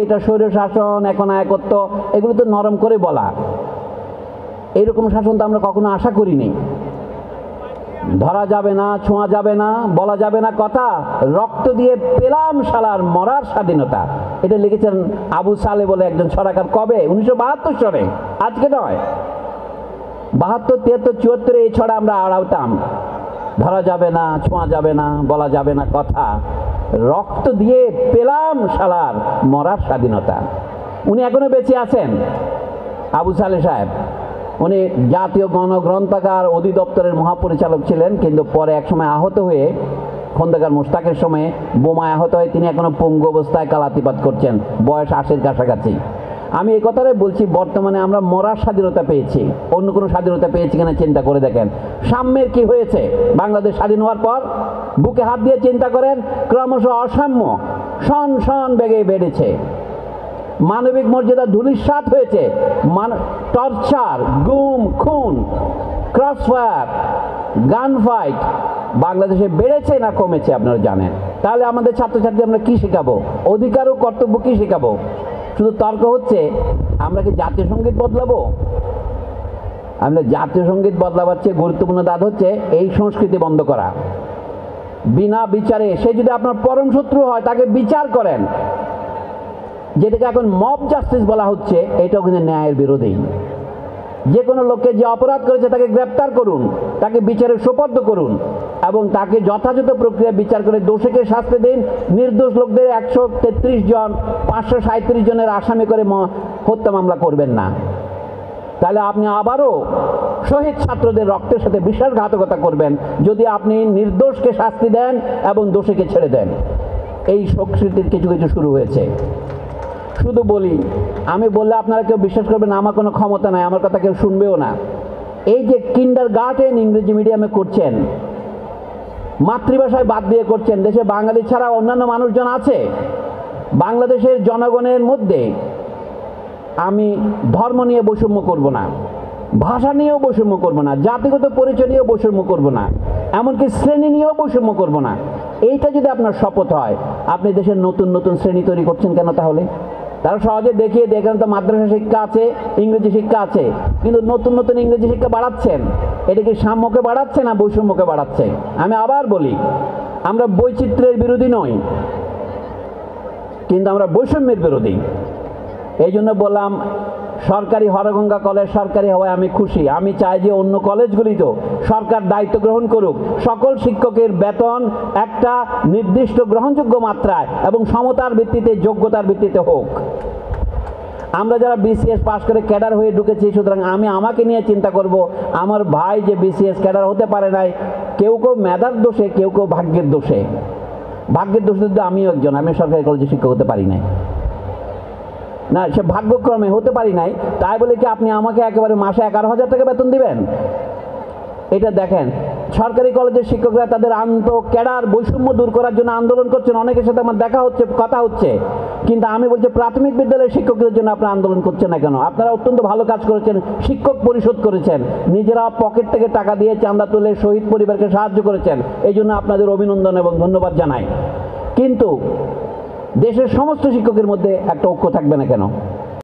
এটা স্বৈর শাসন, এখন একত্ব, এগুলো তো নরম করে বলা। এইরকম শাসন তো আমরা কখনো আশা করিনি। ধরা যাবে না, ছোঁয়া যাবে না, বলা যাবে না কথা, রক্ত দিয়ে পেলাম শালার মরার স্বাধীনতা, এটা লিখেছেন আবু সালে বলে একজন ছড়াকার। কবে? 1972 সালে, আজকে নয়। 72, 73, 74 এই ছড়া আমরা আড়াতাম। ধরা যাবে না, ছোঁয়া যাবে না, বলা যাবে না কথা, রক্ত দিয়ে পেলাম শালার মরার স্বাধীনতা। উনি এখনো বেঁচে আছেন, আবু সালে সাহেব। উনি জাতীয় গণগ্রন্থাগার অধিদপ্তরের মহাপরিচালক ছিলেন, কিন্তু পরে একসময় আহত হয়ে, খন্দকার মোশতাকের সময়ে বোমায় আহত হয়ে তিনি এখনো পঙ্গু অবস্থায় কালাতিপাত করছেন, বয়স 80-র কাছাকাছি। আমি এই কথাটাই বলছি, বর্তমানে আমরা মরার স্বাধীনতা পেয়েছি, অন্য কোনো স্বাধীনতা পেয়েছি কিনা চিন্তা করে দেখেন। সাম্যের কি হয়েছে বাংলাদেশ স্বাধীন হওয়ার পর? বুকে হাত দিয়ে চিন্তা করেন, ক্রমশ অসাম্য শন শন বেগে বেড়েছে, মানবিক মর্যাদা ধূলিসাৎ হয়েছে, টর্চার, গুম, খুন, ক্রসফায়ার, গান ফাইট বাংলাদেশে বেড়েছে না কমেছে আপনারা জানেন। তাহলে আমাদের ছাত্রছাত্রী আমরা কি শেখাবো? অধিকার ও কর্তব্য কি শেখাবো? শুধু তর্ক হচ্ছে, আমরা কি জাতীয় সঙ্গীত বদলাবো? আমরা জাতীয় সঙ্গীত বদলাবার চেয়ে গুরুত্বপূর্ণ দাদ হচ্ছে এই সংস্কৃতি বন্ধ করা। বিনা বিচারে, সে যদি আপনার পরম শত্রু হয় তাকে বিচার করেন। যেটাকে এখন মব জাস্টিস বলা হচ্ছে, এটাও কিন্তু ন্যায়ের বিরোধী। যে কোনো লোককে যে অপরাধ করেছে তাকে গ্রেপ্তার করুন, তাকে বিচারের সোপর্দ করুন এবং তাকে যথাযথ প্রক্রিয়া বিচার করে দোষীকে শাস্তি দিন। নির্দোষ লোকদের 133 জন, 537 জনের আসামি করে হত্যা মামলা করবেন না। তাহলে আপনি আবারও শহীদ ছাত্রদের রক্তের সাথে বিশ্বাসঘাতকতা করবেন যদি আপনি নির্দোষকে শাস্তি দেন এবং দোষীকে ছেড়ে দেন। এই সংস্কৃতির কিছু কিছু শুরু হয়েছে। শুধু বলি, আমি বললে আপনারা কেউ বিশ্বাস করবেন না, আমার কোনো ক্ষমতা নাই, আমার কথা কেউ শুনবেও না। এই যে কিন্ডারগার্টেন ইংরেজি মিডিয়ামে করছেন, মাতৃভাষায় বাদ দিয়ে করছেন, দেশে বাঙালি ছাড়া অন্যান্য মানুষজন আছে। বাংলাদেশের জনগণের মধ্যে আমি ধর্ম নিয়ে বৈষম্য করব না, ভাষা নিয়েও বৈষম্য করব না, জাতিগত পরিচয় নিয়েও বৈষম্য করব না, এমনকি শ্রেণী নিয়েও বৈষম্য করব না। এইটা যদি আপনার শপথ হয়, আপনি দেশের নতুন নতুন শ্রেণী তৈরি করছেন কেন? তাহলে তারা সহজে দেখিয়ে দেখেন তো মাদ্রাসা শিক্ষা আছে, ইংরেজি শিক্ষা আছে, কিন্তু নতুন নতুন ইংরেজি শিক্ষা বাড়াচ্ছেন। এটা কি সাম্যকে বাড়াচ্ছে না বৈষম্যকে বাড়াচ্ছে? আমি আবার বলি, আমরা বৈচিত্র্যের বিরোধী নই, কিন্তু আমরা বৈষম্যের বিরোধী। এই জন্য বললাম, সরকারি হরগঙ্গা কলেজ সরকারি হওয়ায় আমি খুশি। আমি চাই যে অন্য কলেজগুলিতেও সরকার দায়িত্ব গ্রহণ করুক, সকল শিক্ষকের বেতন একটা নির্দিষ্ট গ্রহণযোগ্য মাত্রায় এবং সমতার ভিত্তিতে, যোগ্যতার ভিত্তিতে হোক। আমরা যারা বিসিএস পাশ করে ক্যাডার হয়ে ঢুকেছি, সুতরাং আমি আমাকে নিয়ে চিন্তা করব, আমার ভাই যে বিসিএস ক্যাডার হতে পারে নাই, কেউ কেউ মেধার দোষে, কেউ কেউ ভাগ্যের দোষে। ভাগ্যের দোষে যদি আমিও একজন, আমি সরকারি কলেজে শিক্ষক হতে পারি নাই না, সে ভাগ্যক্রমে হতে পারি নাই, তাই বলে কি আপনি আমাকে একেবারে মাসে 11,000 টাকা বেতন দিবেন? এটা দেখেন, সরকারি কলেজের শিক্ষকরা তাদের ক্যাডার বৈষম্য দূর করার জন্য আন্দোলন করছেন। অনেকের সাথে আমার দেখা হচ্ছে, কথা হচ্ছে, কিন্তু আমি বলছি প্রাথমিক বিদ্যালয়ের শিক্ষকদের জন্য আপনারা আন্দোলন করছেন না কেন? আপনারা অত্যন্ত ভালো কাজ করেছেন, শিক্ষক পরিশোধ করেছেন, নিজেরা পকেট থেকে টাকা দিয়ে চাঁদা তুলে শহীদ পরিবারকে সাহায্য করেছেন, এই জন্য আপনাদের অভিনন্দন এবং ধন্যবাদ জানাই। কিন্তু দেশের সমস্ত শিক্ষকের মধ্যে একটা ঐক্য থাকবে না কেন?